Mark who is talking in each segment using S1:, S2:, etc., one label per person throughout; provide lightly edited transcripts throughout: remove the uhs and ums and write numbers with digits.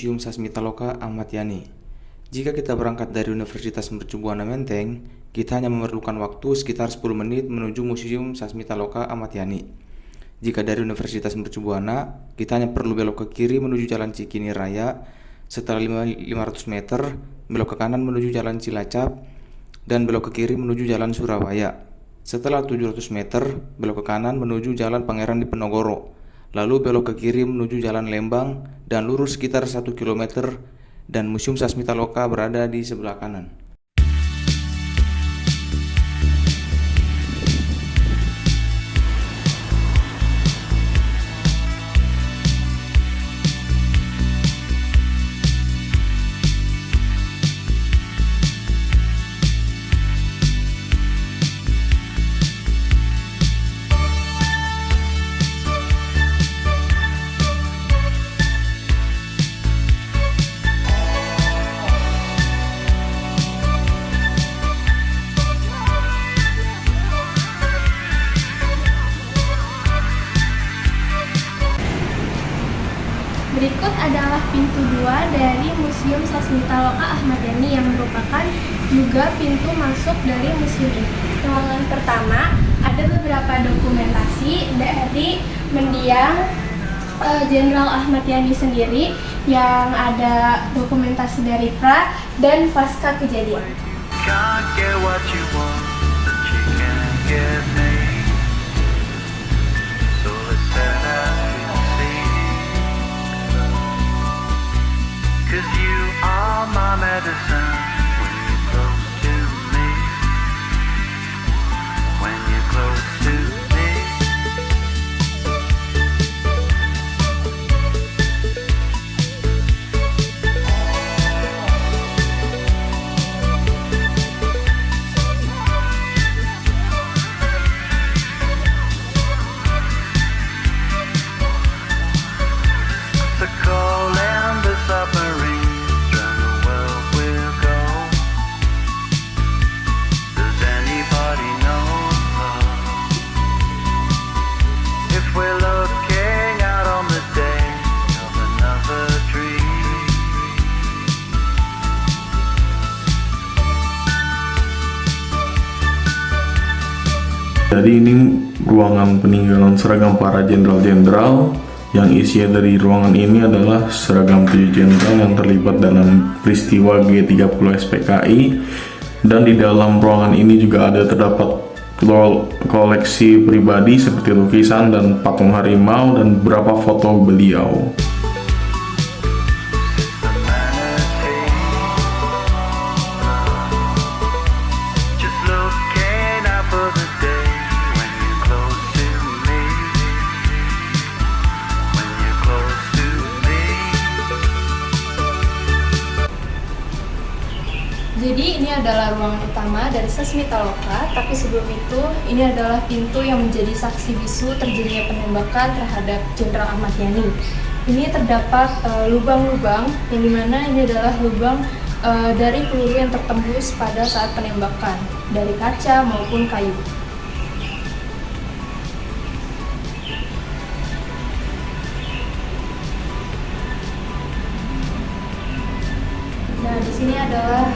S1: Museum Sasmitaloka Ahmad Yani. Jika kita berangkat dari Universitas Mercu Buana Menteng, kita hanya memerlukan waktu sekitar 10 menit menuju Museum Sasmitaloka Ahmad Yani. Jika dari Universitas Mercu Buana, kita hanya perlu belok ke kiri menuju Jalan Cikini Raya, setelah 500 meter, belok ke kanan menuju Jalan Cilacap, dan belok ke kiri menuju Jalan Surabaya. Setelah 700 meter, belok ke kanan menuju Jalan Pangeran Diponegoro, lalu belok ke kiri menuju Jalan Lembang, dan lurus sekitar 1 km, dan Museum Sasmitaloka berada di sebelah kanan.
S2: Berikut adalah pintu 2 dari Museum Sasmitaloka Ahmad Yani yang merupakan juga pintu masuk dari museum ini. Ruangan pertama ada beberapa dokumentasi dari mendiang Jenderal Ahmad Yani sendiri, yang ada dokumentasi dari pra dan pasca kejadian.
S3: Cause you are my medicine when you're close to me. When you're close to me. The call and the submarine.
S4: Jadi ini ruangan peninggalan seragam para jenderal-jenderal, yang isinya dari ruangan ini adalah seragam 7 jenderal yang terlibat dalam peristiwa G30 SPKI, dan di dalam ruangan ini juga terdapat koleksi pribadi seperti lukisan dan patung harimau dan beberapa foto beliau.
S2: Jadi ini adalah ruangan utama dari Sasmitaloka, tapi sebelum itu ini adalah pintu yang menjadi saksi bisu terjadinya penembakan terhadap Jenderal Ahmad Yani. Ini terdapat lubang-lubang yang dimana ini adalah lubang dari peluru yang tertembus pada saat penembakan dari kaca maupun kayu. Nah, di sini adalah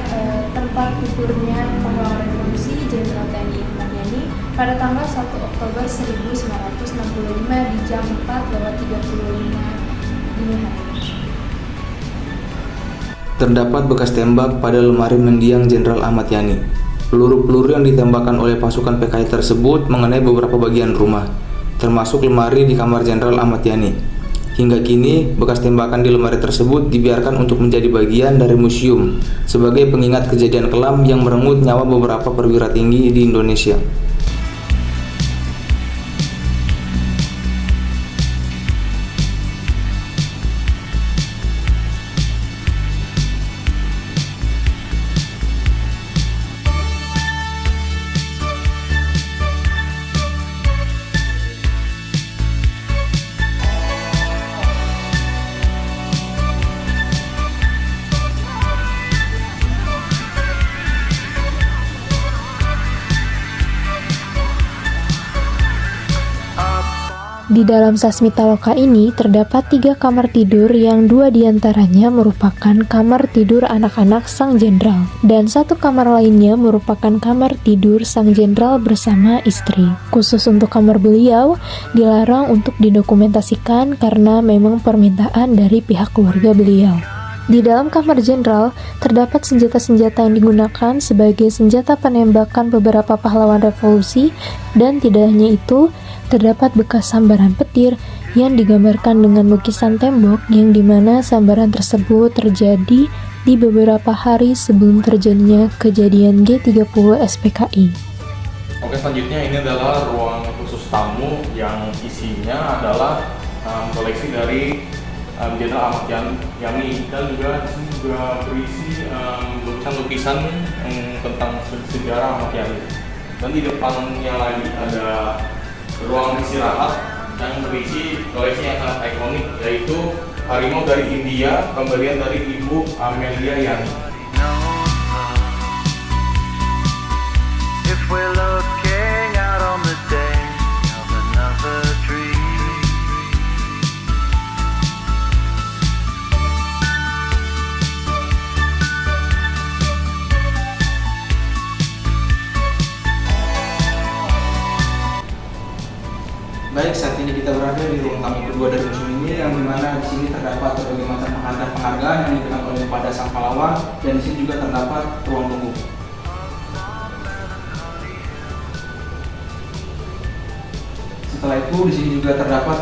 S2: tempat gugurnya pahlawan revolusi Jenderal TNI Ahmad Yani pada tanggal 1 Oktober 1965 di jam 4:35 dini hari.
S1: Terdapat bekas tembak pada lemari mendiang Jenderal Ahmad Yani. Peluru-peluru yang ditembakkan oleh pasukan PKI tersebut mengenai beberapa bagian rumah, termasuk lemari di kamar Jenderal Ahmad Yani. Hingga kini, bekas tembakan di lemari tersebut dibiarkan untuk menjadi bagian dari museum sebagai pengingat kejadian kelam yang merenggut nyawa beberapa perwira tinggi di Indonesia.
S5: Di dalam Sasmitaloka ini terdapat 3 kamar tidur yang 2 diantaranya merupakan kamar tidur anak-anak Sang Jenderal dan 1 kamar lainnya merupakan kamar tidur Sang Jenderal bersama istri. Khusus untuk kamar beliau dilarang untuk didokumentasikan karena memang permintaan dari pihak keluarga beliau. Di dalam kamar jenderal terdapat senjata-senjata yang digunakan sebagai senjata penembakan beberapa pahlawan revolusi, dan tidak hanya itu, terdapat bekas sambaran petir yang digambarkan dengan lukisan tembok yang dimana sambaran tersebut terjadi di beberapa hari sebelum terjadinya kejadian G30 SPKI.
S1: Oke, selanjutnya ini adalah ruang khusus tamu yang isinya adalah koleksi dari Jenderal Ahmad Yani, dan juga di sini juga berisi lukisan-lukisan tentang sejarah Ahmad Yani. Dan di depannya lagi ada ruang istirahat yang berisi koleksi yang sangat ikonik, yaitu harimau dari India, pemberian dari Ibu Amelia Yani.
S3: If we're looking out on the day of another dream.
S1: Baik, saat ini kita berada di ruang tamu kedua dari museum ini, yang dimana di sini terdapat berbagai macam penghargaan yang diberikan oleh pada sang pahlawan, dan di sini juga terdapat ruang tunggu. Setelah itu di sini juga terdapat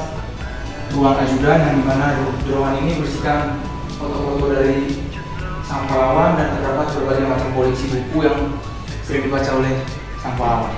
S1: ruang ajudan, yang dimana di ruangan ini berisikan foto-foto dari sang pahlawan dan terdapat berbagai macam koleksi buku yang sering dibaca oleh sang pahlawan.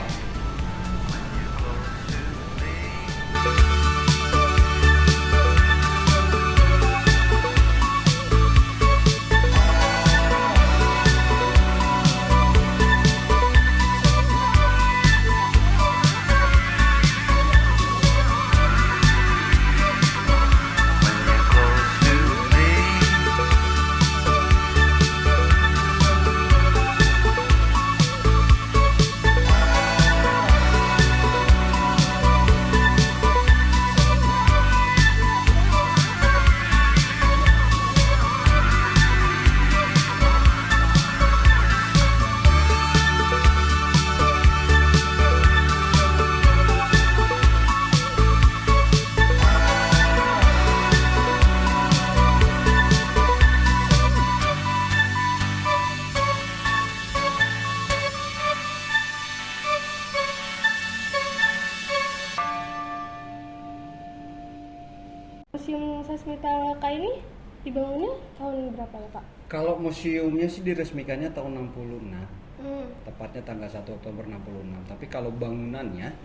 S2: Museum Sasmitaloka ini dibangunnya tahun berapa ya, Pak?
S6: Kalau museumnya sih diresmikannya tahun 66, tepatnya tanggal 1 Oktober 66. Tapi kalau bangunannya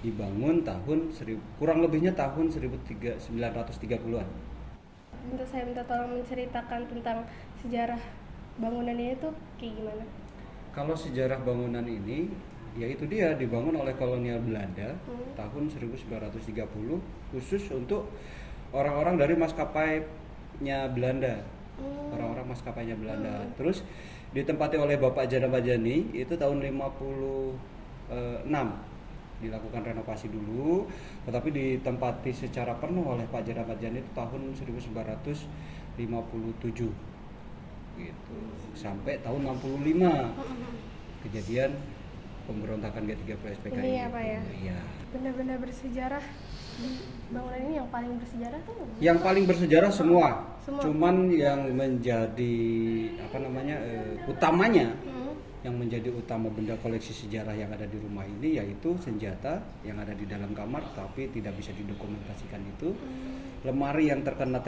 S6: dibangun kurang lebihnya tahun 1930-an.
S2: Untuk saya minta tolong menceritakan tentang sejarah bangunan ini tuh kayak gimana?
S6: Kalau sejarah bangunan ini, yaitu dia dibangun oleh kolonial Belanda tahun 1930 khusus untuk orang-orang dari maskapainya Belanda. Orang-orang maskapainya Belanda. Terus ditempati oleh Bapak Djana Madjani itu tahun 56 dilakukan renovasi dulu, tetapi ditempati secara penuh oleh Pak Djana Madjani itu tahun 1957 gitu, sampai tahun 65 kejadian pemberontakan G30 SPKI.
S2: Ini ya, Pak ya?
S6: Iya.
S2: Benar-benar bersejarah. Bangunan ini yang paling bersejarah tuh?
S6: Yang paling bersejarah semua.
S2: Cuman
S6: yang menjadi utamanya, yang menjadi utama benda koleksi sejarah yang ada di rumah ini yaitu senjata yang ada di dalam kamar tapi tidak bisa didokumentasikan itu, lemari yang terkena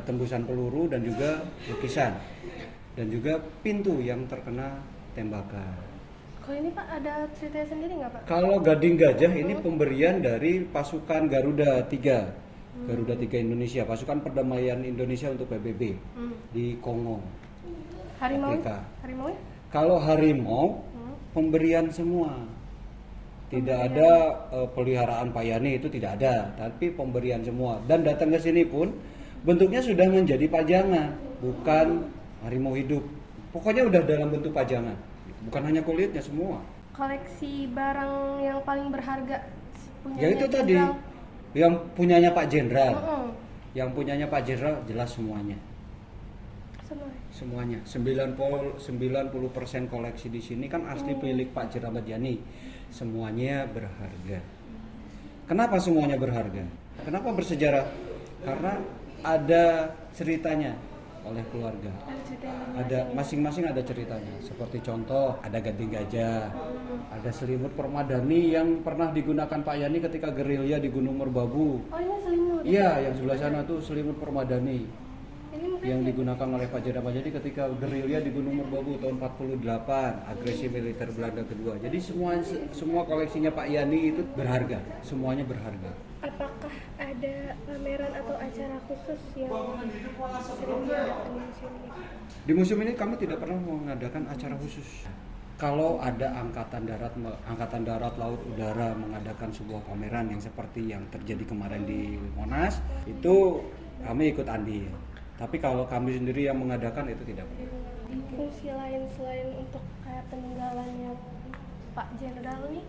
S6: tembusan peluru dan juga lukisan, dan juga pintu yang terkena tembakan.
S2: Kalau ini Pak ada ceritanya sendiri nggak Pak?
S6: Kalau Gading Gajah ini pemberian dari pasukan Garuda 3, Garuda 3 Indonesia, pasukan perdamaian Indonesia untuk PBB di Kongo, Afrika.
S2: Harimau?
S6: Kalau harimau pemberian semua, tidak ada peliharaan Pak Yani, itu tidak ada, tapi pemberian semua. Dan datang ke sini pun bentuknya sudah menjadi pajangan, bukan harimau hidup. Pokoknya udah dalam bentuk pajangan. Bukan hanya kulitnya, semua.
S2: Koleksi barang yang paling berharga punya
S6: Ya itu tadi, Yang punyanya Pak Jenderal.
S2: Mm-mm.
S6: Yang punyanya Pak Jenderal jelas semuanya. Semuanya. 90% koleksi di sini kan asli milik Pak Jenderal Ahmad Yani. Semuanya berharga. Kenapa semuanya berharga? Kenapa bersejarah? Karena ada ceritanya oleh keluarga. Ada masing-masing ada ceritanya. Seperti contoh, ada gading gajah, ada selimut permadani yang pernah digunakan Pak Yani ketika gerilya di Gunung Merbabu.
S2: Oh, ini selimut.
S6: Iya, yang sebelah sana tuh selimut permadani
S2: Ini mungkin
S6: yang digunakan oleh Pak Jenderal Ahmad Yani ketika gerilya di Gunung Merbabu tahun 48, agresi militer Belanda kedua. Jadi semua koleksinya Pak Yani itu berharga, semuanya berharga.
S2: apakah ada pameran atau acara khusus yang sering diadakan di museum ini?
S6: Di museum ini kami tidak pernah mengadakan acara khusus. Kalau ada angkatan darat, laut, udara mengadakan sebuah pameran yang seperti yang terjadi kemarin di Monas, itu kami ikut andil. Tapi kalau kami sendiri yang mengadakan itu tidak pernah.
S2: Fungsi lain selain untuk kayak peninggalannya Pak Jenderal nih,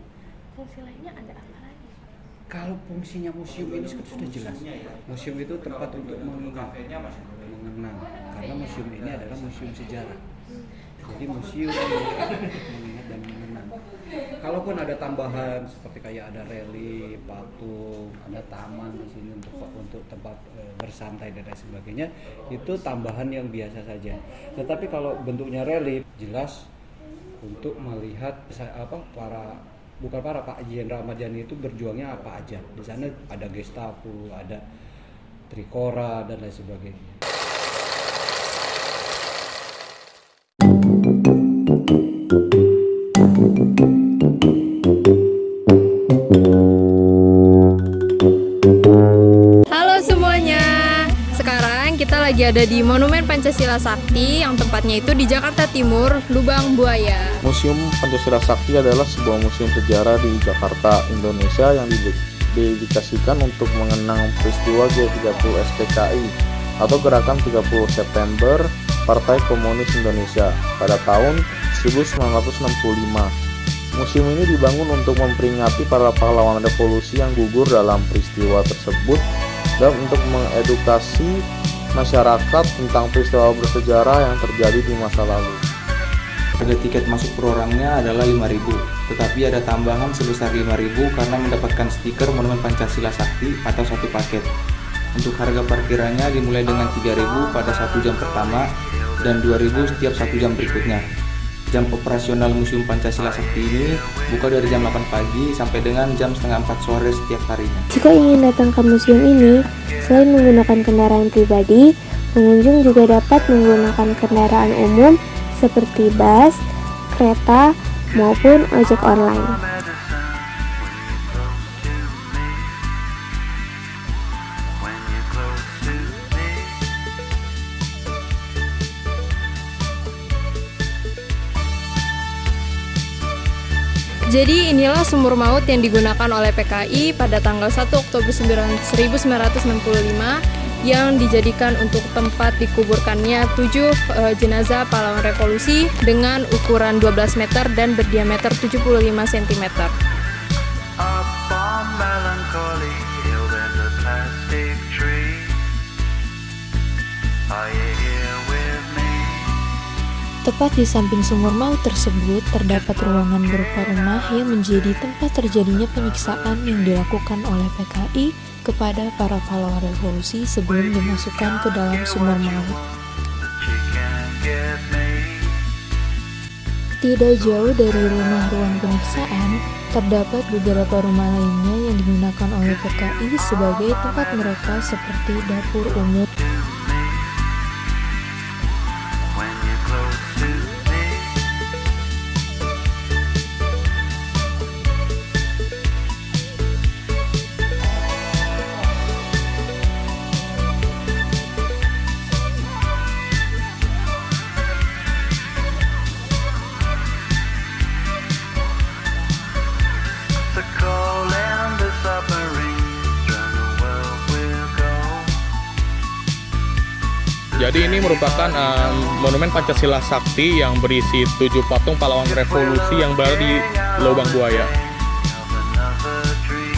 S2: fungsi lainnya ada apa lagi?
S6: Kalau fungsinya museum ini sudah jelas. Museum itu tempat untuk mengenang. Karena museum ini adalah museum sejarah. Jadi museum mengingat dan mengenang. Kalaupun ada tambahan seperti kayak ada relief, patung, ada taman di sini untuk tempat bersantai dan lain sebagainya, itu tambahan yang biasa saja. Tetapi kalau bentuknya relief, jelas untuk melihat Pak Jenderal Ahmad Yani itu berjuangnya apa aja. Di sana ada Gestapo, ada Trikora dan lain sebagainya.
S7: Halo semuanya, sekarang kita lagi ada di Monumen Pancasila Sakti yang tempatnya itu di Jakarta Timur, Lubang Buaya.
S4: Museum Pancasila Sakti adalah sebuah museum sejarah di Jakarta, Indonesia yang didedikasikan untuk mengenang peristiwa G30 SPKI atau Gerakan 30 September Partai Komunis Indonesia pada tahun 1965. Museum ini dibangun untuk memperingati para pahlawan revolusi yang gugur dalam peristiwa tersebut dan untuk mengedukasi masyarakat tentang peristiwa bersejarah yang terjadi di masa lalu.
S1: Harga tiket masuk per orangnya adalah 5.000, tetapi ada tambahan sebesar 5.000 karena mendapatkan stiker Monumen Pancasila Sakti atau satu paket. Untuk harga parkirannya dimulai dengan 3.000 pada 1 jam pertama dan 2.000 setiap 1 jam berikutnya. Jam operasional Museum Pancasila Sakti ini buka dari jam 8 pagi sampai dengan jam setengah 4 sore setiap harinya.
S5: Jika ingin datang ke museum ini, selain menggunakan kendaraan pribadi, pengunjung juga dapat menggunakan kendaraan umum seperti bus, kereta, maupun ojek online.
S7: Jadi inilah sumur maut yang digunakan oleh PKI pada tanggal 1 Oktober 1965 yang dijadikan untuk tempat dikuburkannya 7 jenazah pahlawan revolusi dengan ukuran 12 meter dan berdiameter 75 cm.
S3: Up on Melancholy Hill there's a plastic tree. Are you here with me?
S5: Tepat di samping sumur maut tersebut terdapat ruangan berupa rumah yang menjadi tempat terjadinya penyiksaan yang dilakukan oleh PKI kepada para pahlawan revolusi sebelum dimasukkan ke dalam sumur maut.
S3: You can get me.
S5: Tidak jauh dari rumah ruang penyiksaan, terdapat beberapa rumah lainnya yang digunakan oleh PKI sebagai tempat mereka seperti dapur umum,
S3: When you're close to me. The coal and the submarines and the world will go.
S8: Jadi ini merupakan Monumen Pancasila Sakti yang berisi 7 patung pahlawan revolusi yang berada di Lubang Buaya.
S3: Of another dream.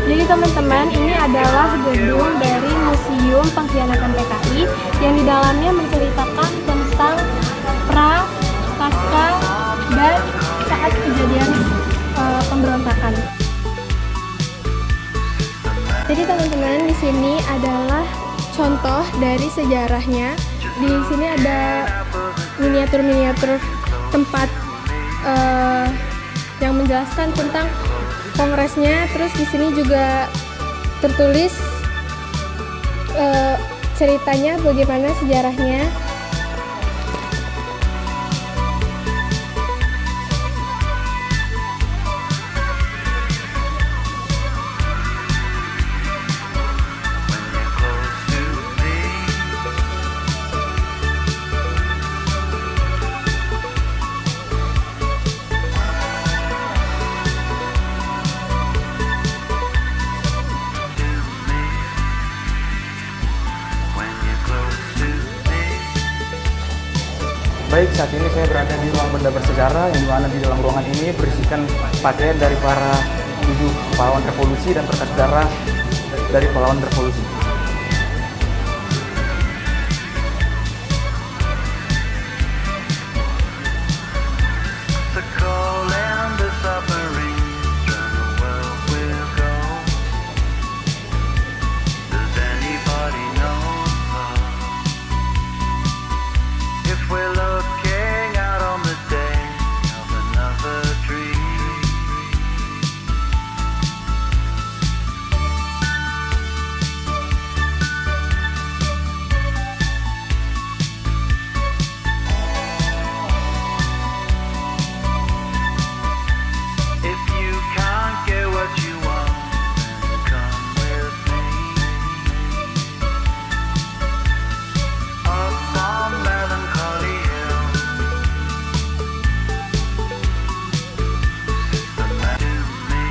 S2: Jadi teman-teman, ini adalah gedung dari Museum Pengkhianatan PKI yang di dalamnya menceritakan tentang pra, pasca, dan saat kejadian pemberontakan. Jadi teman-teman, di sini adalah contoh dari sejarahnya. Di sini ada miniatur-miniatur tempat yang menjelaskan tentang kongresnya. Terus di sini juga tertulis ceritanya, bagaimana sejarahnya.
S9: Baik, saat ini saya berada di ruang benda bersejarah yang dimana di dalam ruangan ini berisikan pakaian dari para 7 pahlawan revolusi dan berkas darah dari pahlawan revolusi.
S3: The call and the submarines and the world will go. Does anybody know if we're looking out on the day of another dream? If you can't get what you want, then come with me. Up on Melancholy Hill, the man to me.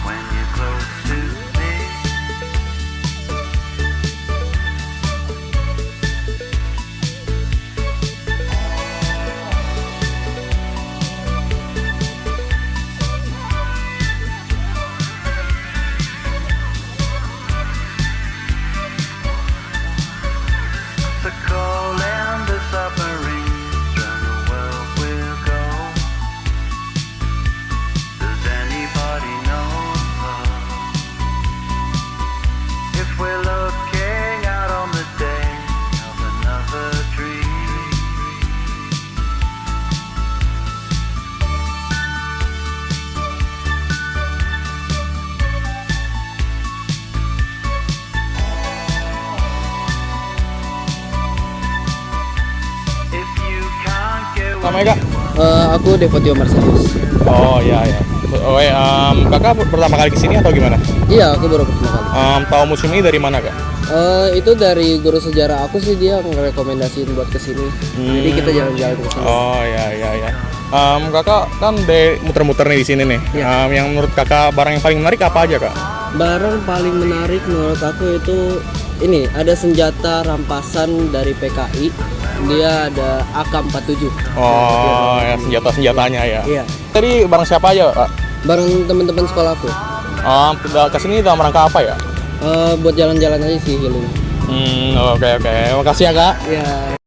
S3: When you're close to me, the call and the submarines and the world will go. Does anybody know if we're looking out on the day of another dream? If you can't get what
S8: Namanya kak?
S10: Aku Devotio Marcelus.
S8: Oh ya ya. Kakak pertama kali kesini atau gimana?
S10: Iya, aku baru pertama kali.
S8: Tahu museum ini dari mana kak?
S10: Itu dari guru sejarah aku sih, dia ngerekomendasiin buat kesini. Jadi kita jalan-jalan ke sini.
S8: Oh ya ya ya. Kakak kan dari muter-muter nih di sini nih. Yang menurut kakak barang yang paling menarik apa aja kak?
S10: Barang paling menarik menurut aku itu ini, ada senjata rampasan dari PKI. Dia ada AK-47.
S8: Oh ya, senjata-senjatanya ya.
S10: Iya.
S8: Tadi barang siapa aja kak?
S10: Barang teman-teman sekolahku.
S8: Kesini dalam rangka apa ya?
S10: Buat jalan-jalan aja sih, healing.
S8: Oke. Makasih ya kak.
S10: Iya.